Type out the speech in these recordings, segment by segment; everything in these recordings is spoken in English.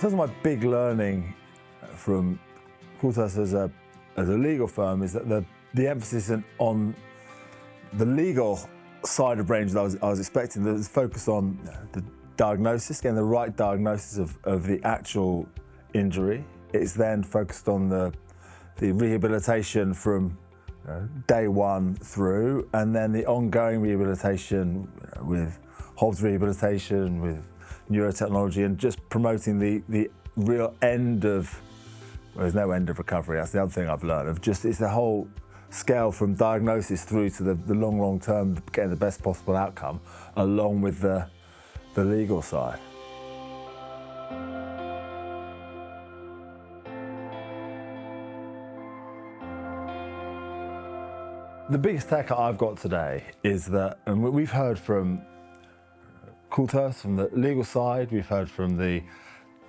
terms of my big learning from Coulthurst as a legal firm is that the emphasis on the legal side of brain injury that I was expecting, the focus on the diagnosis, getting the right diagnosis of the actual injury. It's then focused on the rehabilitation from day one through, and then the ongoing rehabilitation with Hobbs rehabilitation, with neurotechnology, and just promoting the real end of, well, there's no end of recovery. That's the other thing I've learned, of just, it's the whole scale from diagnosis through to the long term, getting the best possible outcome, along with the legal side. The biggest take I've got today is that, and we've heard from Coulthurst from the legal side, we've heard from the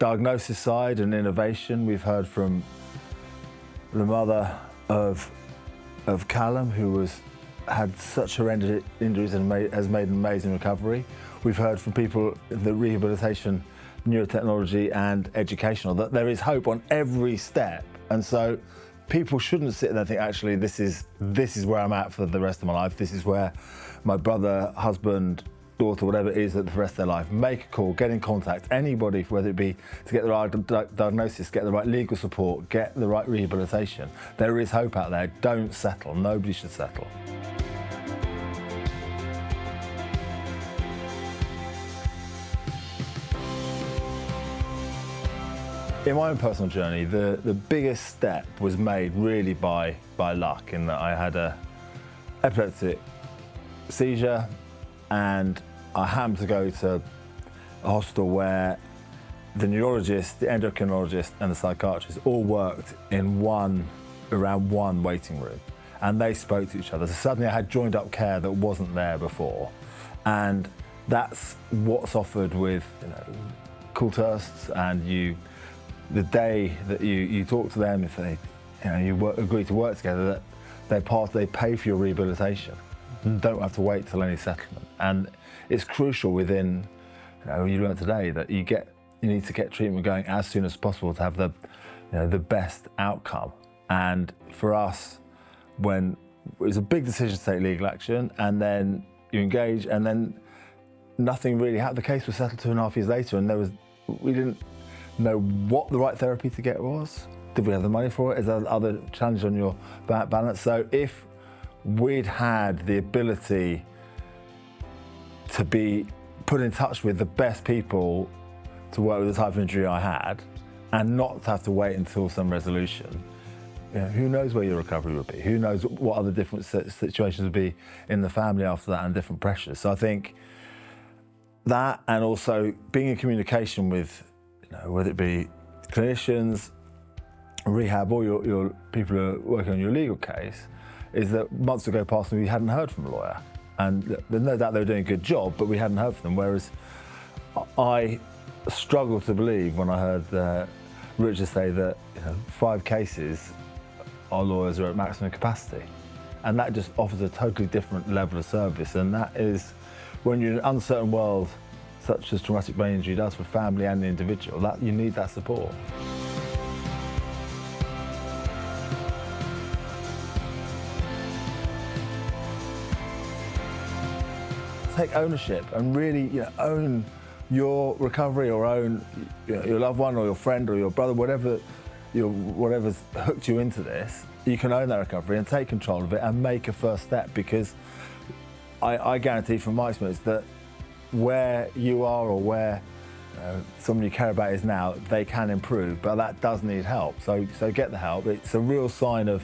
diagnosis side and innovation, we've heard from the mother of Callum, who had such horrendous injuries and has made an amazing recovery. We've heard from people in the rehabilitation, neurotechnology and educational, that there is hope on every step. And so people shouldn't sit there and think, actually, this is where I'm at for the rest of my life. This is where my brother, husband, daughter, whatever it is, for the rest of their life. Make a call, get in contact, anybody, whether it be to get the right diagnosis, get the right legal support, get the right rehabilitation. There is hope out there. Don't settle. Nobody should settle. In my own personal journey, the biggest step was made really by luck, in that I had an epileptic seizure, and I happened to go to a hospital where the neurologist, the endocrinologist and the psychiatrist all worked in around one waiting room, and they spoke to each other. So suddenly I had joined up care that wasn't there before, and that's what's offered with Coulthurst. And the day that you talk to them, if they agree to work together, that they pay for your rehabilitation. You don't have to wait till any settlement. And it's crucial within, you learn today that you need to get treatment going as soon as possible to have the best outcome. And for us, when it was a big decision to take legal action, and then you engage, and then nothing really happened. The case was settled 2.5 years later, and we didn't know what the right therapy to get was. Did we have the money for it? Is there other challenge on your balance? So if we'd had the ability to be put in touch with the best people to work with the type of injury I had, and not to have to wait until some resolution, who knows where your recovery would be? Who knows what other different situations would be in the family after that, and different pressures. So I think that, and also being in communication with, whether it be clinicians, rehab, or your people who are working on your legal case, is that months ago past and we hadn't heard from a lawyer. And there's no doubt they were doing a good job, but we hadn't heard from them. Whereas I struggled to believe when I heard Richard say that 5 cases, our lawyers are at maximum capacity. And that just offers a totally different level of service. And that is, when you're in an uncertain world, such as traumatic brain injury does for family and the individual, that you need that support. Take ownership and really own your recovery, or own your loved one or your friend or your brother, whatever's hooked you into this. You can own that recovery and take control of it and make a first step, because I guarantee from my experience that where you are, or where someone you care about is now, they can improve, but that does need help. So get the help. It's a real sign of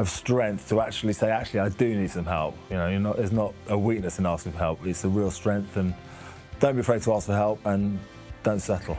strength to actually say, actually, I do need some help. There's not a weakness in asking for help. It's a real strength, and don't be afraid to ask for help, and don't settle.